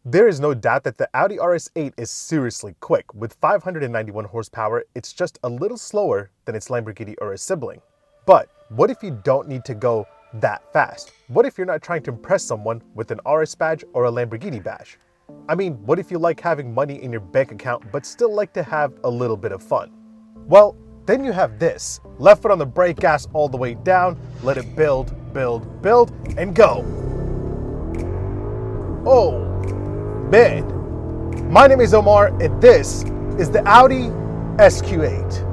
There is no doubt that the Audi RS8 is seriously quick. With 591 horsepower, it's just a little slower than its Lamborghini Urus sibling. But what if you don't need to go that fast? What if you're not trying to impress someone with an RS badge or a Lamborghini badge? I mean, what if you like having money in your bank account but still like to have a little bit of fun? Well, then you have this. Left foot on the brake, gas all the way down, let it build, build, build, and go. Oh, man. My name is Omar, and this is the Audi SQ8.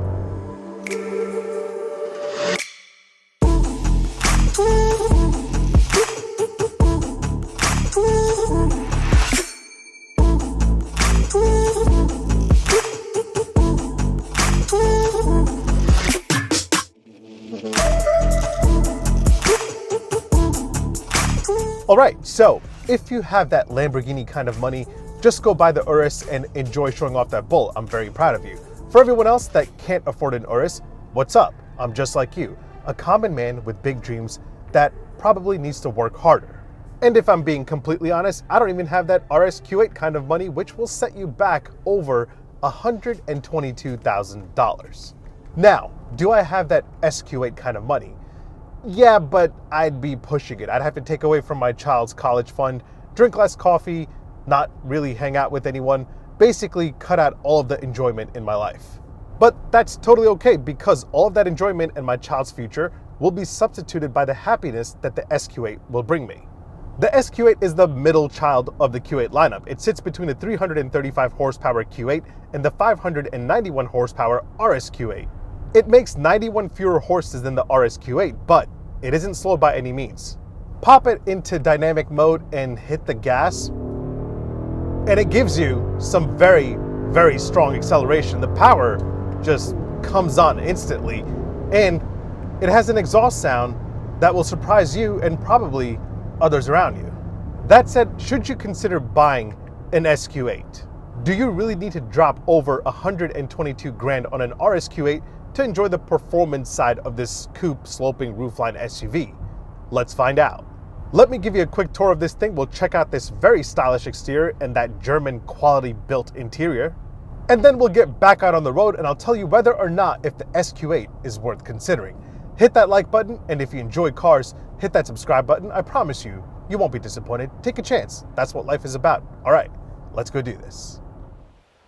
Alright, so if you have that Lamborghini kind of money, just go buy the Urus and enjoy showing off that bull. I'm very proud of you. For everyone else that can't afford an Urus, what's up? I'm just like you, a common man with big dreams that probably needs to work harder. And if I'm being completely honest, I don't even have that RSQ8 kind of money, which will set you back over $122,000. Now, do I have that SQ8 kind of money? Yeah, but I'd be pushing it. I'd have to take away from my child's college fund, drink less coffee, not really hang out with anyone, basically cut out all of the enjoyment in my life. But that's totally okay, because all of that enjoyment and my child's future will be substituted by the happiness that the SQ8 will bring me. The SQ8 is the middle child of the Q8 lineup. It sits between the 335 horsepower Q8 and the 591 horsepower RSQ8. It makes 91 fewer horses than the RSQ8, but it isn't slow by any means. Pop it into dynamic mode and hit the gas, and it gives you some very, very strong acceleration. The power just comes on instantly, and it has an exhaust sound that will surprise you and probably others around you. That said, should you consider buying an SQ8? Do you really need to drop over 122 grand on an RSQ8 to enjoy the performance side of this coupe sloping roofline SUV? Let's find out. Let me give you a quick tour of this thing. We'll check out this very stylish exterior and that German quality built interior. And then we'll get back out on the road and I'll tell you whether or not if the SQ8 is worth considering. Hit that like button, and if you enjoy cars, hit that subscribe button. I promise you, you won't be disappointed. Take a chance. That's what life is about. All right, let's go do this.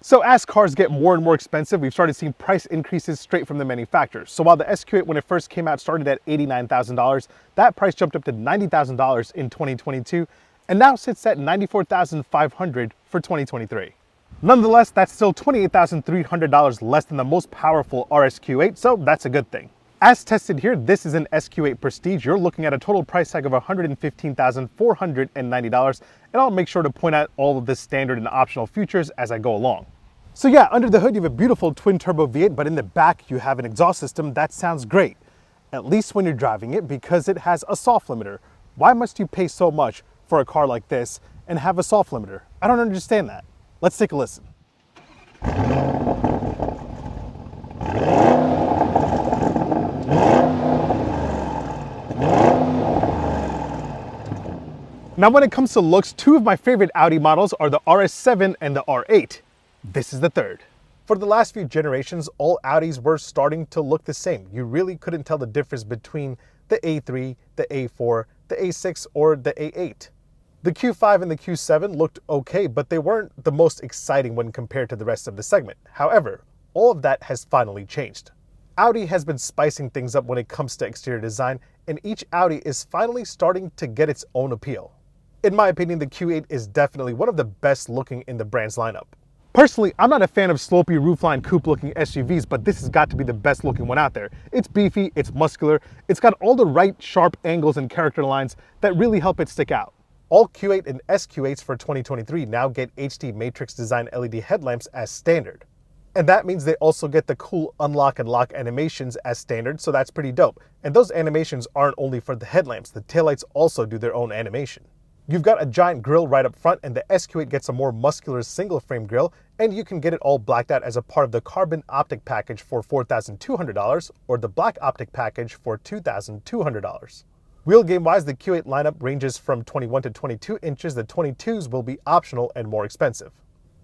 So as cars get more and more expensive, we've started seeing price increases straight from the manufacturers. So while the SQ8, when it first came out, started at $89,000, that price jumped up to $90,000 in 2022, and now sits at $94,500 for 2023. Nonetheless, that's still $28,300 less than the most powerful RSQ8, so that's a good thing. As tested here, this is an SQ8 Prestige. You're looking at a total price tag of $115,490, and I'll make sure to point out all of the standard and optional features as I go along. So yeah, under the hood you have a beautiful twin-turbo V8, but in the back you have an exhaust system that sounds great, at least when you're driving it, because it has a soft limiter. Why must you pay so much for a car like this and have a soft limiter? I don't understand that. Let's take a listen. Now when it comes to looks, two of my favorite Audi models are the RS7 and the R8. This is the third. For the last few generations, all Audis were starting to look the same. You really couldn't tell the difference between the A3, the A4, the A6, or the A8. The Q5 and the Q7 looked okay, but they weren't the most exciting when compared to the rest of the segment. However, all of that has finally changed. Audi has been spicing things up when it comes to exterior design, and each Audi is finally starting to get its own appeal. In my opinion, the Q8 is definitely one of the best looking in the brand's lineup. Personally, I'm not a fan of slopey roofline coupe looking SUVs, but this has got to be the best looking one out there. It's beefy, it's muscular, it's got all the right sharp angles and character lines that really help it stick out. All Q8 and SQ8s for 2023 now get HD matrix design LED headlamps as standard. And that means they also get the cool unlock and lock animations as standard, so that's pretty dope. And those animations aren't only for the headlamps, the taillights also do their own animation. You've got a giant grille right up front, and the SQ8 gets a more muscular single frame grille, and you can get it all blacked out as a part of the carbon optic package for $4,200 or the black optic package for $2,200. Wheel game wise, the Q8 lineup ranges from 21 to 22 inches. The 22s will be optional and more expensive.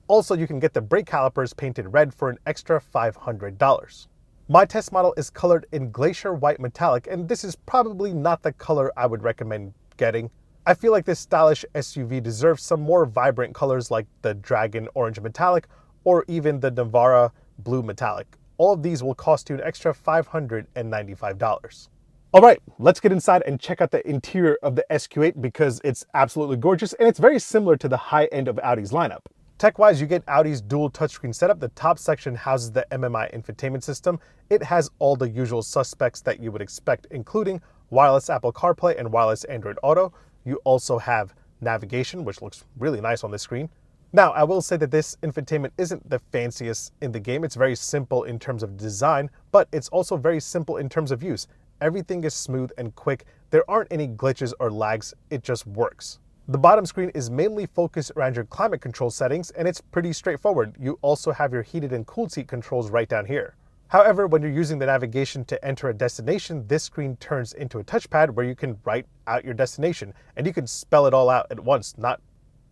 Also, you can get the brake calipers painted red for an extra $500. My test model is colored in glacier white metallic, and this is probably not the color I would recommend getting. I feel like this stylish SUV deserves some more vibrant colors like the Dragon orange metallic or even the Navara blue metallic. All of these will cost you an extra $595. All right, let's get inside and check out the interior of the SQ8 because it's absolutely gorgeous and it's very similar to the high end of Audi's lineup. Tech-wise, you get Audi's dual touchscreen setup. The top section houses the MMI infotainment system. It has all the usual suspects that you would expect, including wireless Apple CarPlay and wireless Android Auto. You also have navigation, which looks really nice on the screen. Now, I will say that this infotainment isn't the fanciest in the game. It's very simple in terms of design, but it's also very simple in terms of use. Everything is smooth and quick. There aren't any glitches or lags. It just works. The bottom screen is mainly focused around your climate control settings, and it's pretty straightforward. You also have your heated and cooled seat controls right down here. However, when you're using the navigation to enter a destination, this screen turns into a touchpad where you can write out your destination, and you can spell it all out at once, not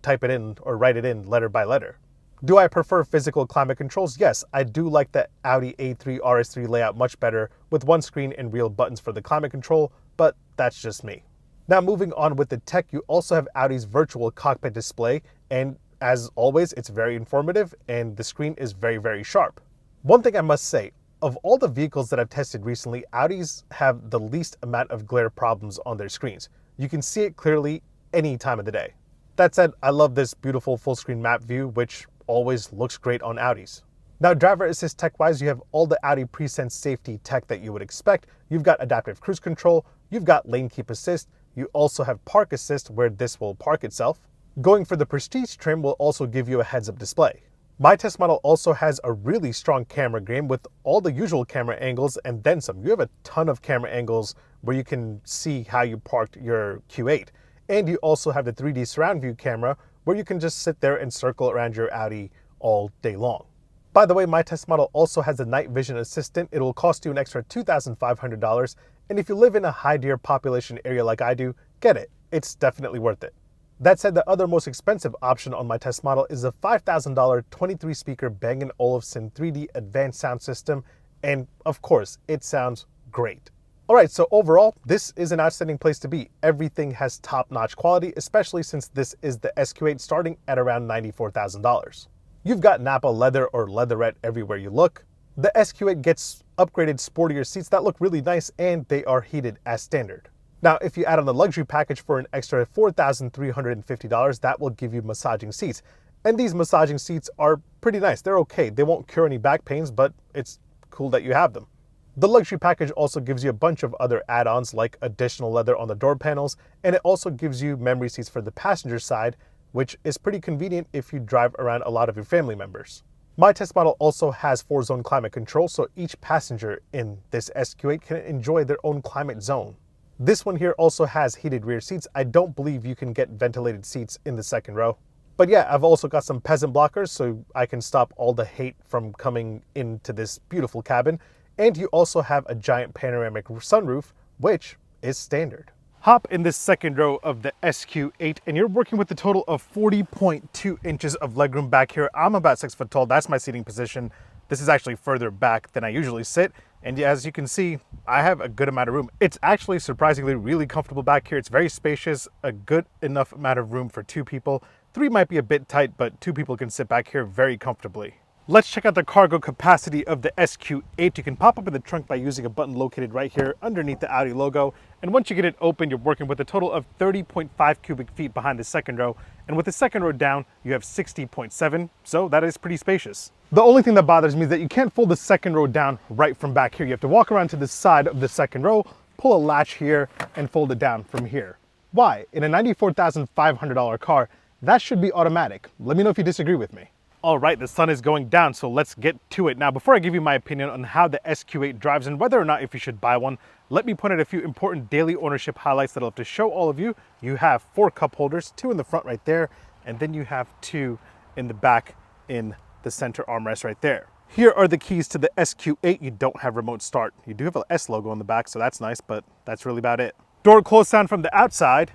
type it in or write it in letter by letter. Do I prefer physical climate controls? Yes, I do like the Audi A3 RS3 layout much better with one screen and real buttons for the climate control, but that's just me. Now moving on with the tech, you also have Audi's virtual cockpit display, and as always, it's very informative and the screen is very, very sharp. One thing I must say, of all the vehicles that I've tested recently, Audis have the least amount of glare problems on their screens. You can see it clearly any time of the day. That said, I love this beautiful full screen map view, which always looks great on Audis. Now, driver assist tech-wise, you have all the Audi pre-sense safety tech that you would expect. You've got adaptive cruise control, you've got lane keep assist, you also have park assist where this will park itself. Going for the prestige trim will also give you a heads-up display. My test model also has a really strong camera game with all the usual camera angles and then some. You have a ton of camera angles where you can see how you parked your Q8. And you also have the 3D surround view camera where you can just sit there and circle around your Audi all day long. By the way, my test model also has a night vision assistant. It will cost you an extra $2,500. And if you live in a high deer population area like I do, get it. It's definitely worth it. That said, the other most expensive option on my test model is a $5,000 23 speaker Bang & Olufsen 3D advanced sound system. And of course, it sounds great. All right, so overall, this is an outstanding place to be. Everything has top-notch quality, especially since this is the SQ8 starting at around $94,000. You've got Napa leather or leatherette everywhere you look. The SQ8 gets upgraded sportier seats that look really nice and they are heated as standard. Now, if you add on the luxury package for an extra $4,350, that will give you massaging seats. And these massaging seats are pretty nice. They're okay. They won't cure any back pains, but it's cool that you have them. The luxury package also gives you a bunch of other add-ons like additional leather on the door panels, and it also gives you memory seats for the passenger side, which is pretty convenient if you drive around a lot of your family members. My test model also has 4-zone climate control, so each passenger in this SQ8 can enjoy their own climate zone. This one here also has heated rear seats. I don't believe you can get ventilated seats in the second row. But yeah, I've also got some peasant blockers so I can stop all the hate from coming into this beautiful cabin. And you also have a giant panoramic sunroof, which is standard. Hop in this second row of the SQ8 and you're working with a total of 40.2 inches of legroom back here. I'm about 6 foot tall. That's my seating position. This is actually further back than I usually sit. And as you can see, I have a good amount of room. It's actually surprisingly really comfortable back here. It's very spacious, a good enough amount of room for 2 people. 3 might be a bit tight, but 2 people can sit back here very comfortably. Let's check out the cargo capacity of the SQ8. You can pop open the trunk by using a button located right here underneath the Audi logo. And once you get it open, you're working with a total of 30.5 cubic feet behind the second row. And with the second row down, you have 60.7, so that is pretty spacious. The only thing that bothers me is that you can't fold the second row down right from back here. You have to walk around to the side of the second row, pull a latch here, and fold it down from here. Why? In a $94,500 car, that should be automatic. Let me know if you disagree with me. All right, the sun is going down, so let's get to it. Now, before I give you my opinion on how the SQ8 drives and whether or not if you should buy one, let me point out a few important daily ownership highlights that I'll have to show all of you. You have 4 cup holders, 2 in the front right there, and then you have 2 in the back in the center armrest right there. Here are the keys to the SQ8. You don't have remote start. You do have an S logo on the back, so that's nice, but that's really about it. door close sound from the outside.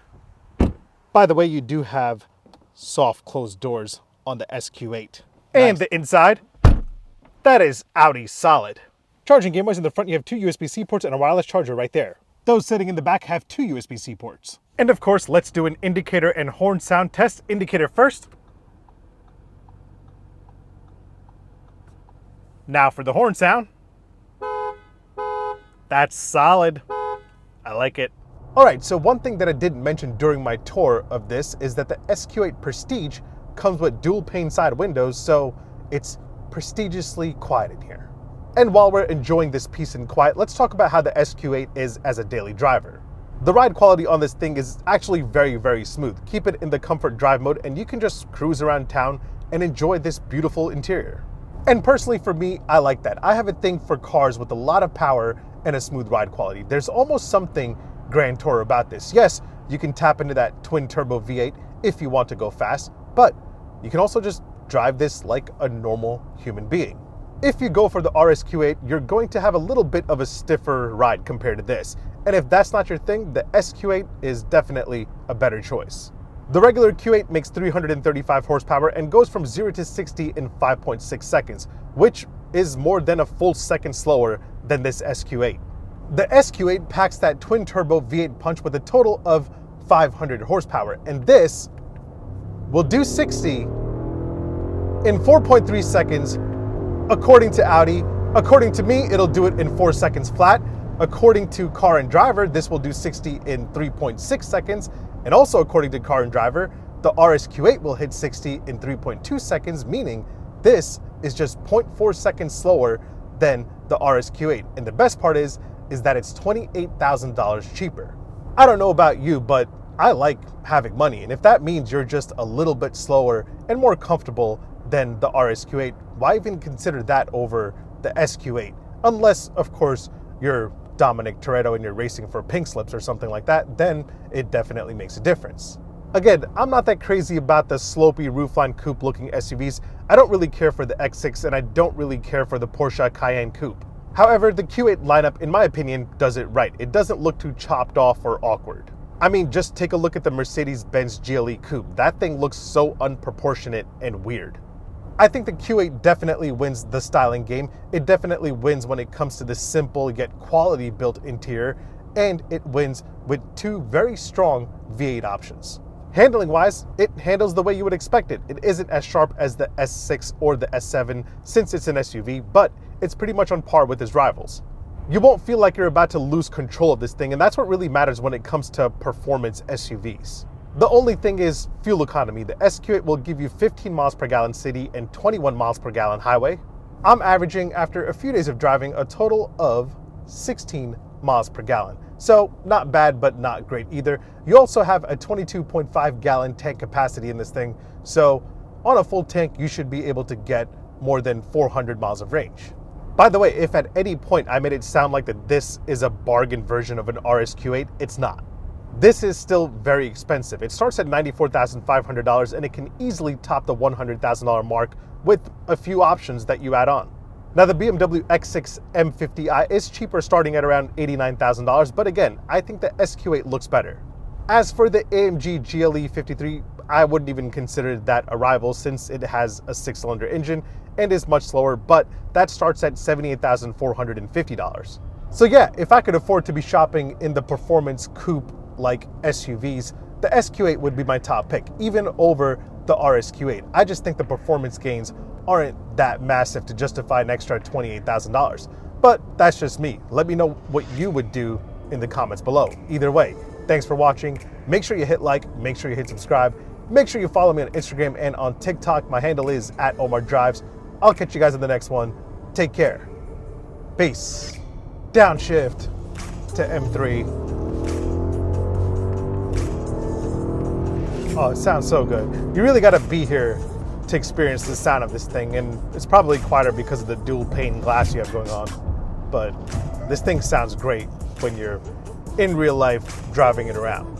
By the way, you do have soft closed doors on the SQ8. And the inside, that is Audi solid. Charging game-wise, in the front you have two USB-C ports and a wireless charger right there. Those sitting in the back have two USB-C ports. And of course, let's do an indicator and horn sound test. Indicator first. Now for the horn sound. That's solid. I like it. All right, so one thing that I didn't mention during my tour of this is that the SQ8 Prestige comes with dual pane side windows, so it's prestigiously quiet in here. And while we're enjoying this peace and quiet, let's talk about how the SQ8 is as a daily driver. The ride quality on this thing is actually very, very smooth. Keep it in the comfort drive mode and you can just cruise around town and enjoy this beautiful interior. And personally for me, I like that. I have a thing for cars with a lot of power and a smooth ride quality. There's almost something Grand Tour about this. Yes, you can tap into that twin turbo V8 if you want to go fast, but you can also just drive this like a normal human being. If you go for the RSQ8, you're going to have a little bit of a stiffer ride compared to this. And if that's not your thing, the SQ8 is definitely a better choice. The regular Q8 makes 335 horsepower and goes from 0 to 60 in 5.6 seconds, which is more than a full second slower than this SQ8. The SQ8 packs that twin turbo V8 punch with a total of 500 horsepower, and this will do 60 in 4.3 seconds, according to Audi. According to me, it'll do it in 4 seconds flat. According to Car and Driver, this will do 60 in 3.6 seconds. And also according to Car and Driver, the RSQ8 will hit 60 in 3.2 seconds, meaning this is just 0.4 seconds slower than the RSQ8. And the best part is that it's $28,000 cheaper. I don't know about you, but I like having money. And if that means you're just a little bit slower and more comfortable than the RSQ8, why even consider that over the SQ8? Unless, of course, you're Dominic Toretto and you're racing for pink slips or something like that, then it definitely makes a difference. Again, I'm not that crazy about the slopey roofline coupe looking SUVs. I don't really care for the X6 and I don't really care for the Porsche Cayenne coupe. However, the Q8 lineup, in my opinion, does it right. It doesn't look too chopped off or awkward. I mean, just take a look at the Mercedes-Benz GLE coupe. That thing looks so unproportionate and weird. I think the Q8 definitely wins the styling game. It definitely wins when it comes to the simple yet quality built interior, and it wins with two very strong V8 options. Handling wise, it handles the way you would expect it. It isn't as sharp as the S6 or the S7 since it's an SUV, but it's pretty much on par with its rivals. You won't feel like you're about to lose control of this thing, and that's what really matters when it comes to performance SUVs. The only thing is fuel economy. The SQ8 will give you 15 miles per gallon city and 21 miles per gallon highway. I'm averaging, after a few days of driving, a total of 16 miles per gallon. So not bad, but not great either. You also have a 22.5 gallon tank capacity in this thing. So on a full tank, you should be able to get more than 400 miles of range. By the way, if at any point I made it sound like that this is a bargain version of an RSQ8, it's not. This is still very expensive. It starts at $94,500 and it can easily top the $100,000 mark with a few options that you add on. Now the BMW X6 M50i is cheaper, starting at around $89,000, but again, I think the SQ8 looks better. As for the AMG GLE 53, I wouldn't even consider that a rival since it has a 6-cylinder engine and is much slower, but that starts at $78,450. So yeah, if I could afford to be shopping in the performance coupe like SUVs, the SQ8 would be my top pick, even over the RSQ8. I just think the performance gains aren't that massive to justify an extra $28,000. But that's just me. Let me know what you would do in the comments below. Either way, thanks for watching. Make sure you hit like, make sure you hit subscribe. Make sure you follow me on Instagram and on TikTok. My handle is @OmarDrives. I'll catch you guys in the next one. Take care. Peace. Downshift to M3. Oh, it sounds so good. You really gotta be here to experience the sound of this thing, and it's probably quieter because of the dual pane glass you have going on. But this thing sounds great when you're in real life driving it around.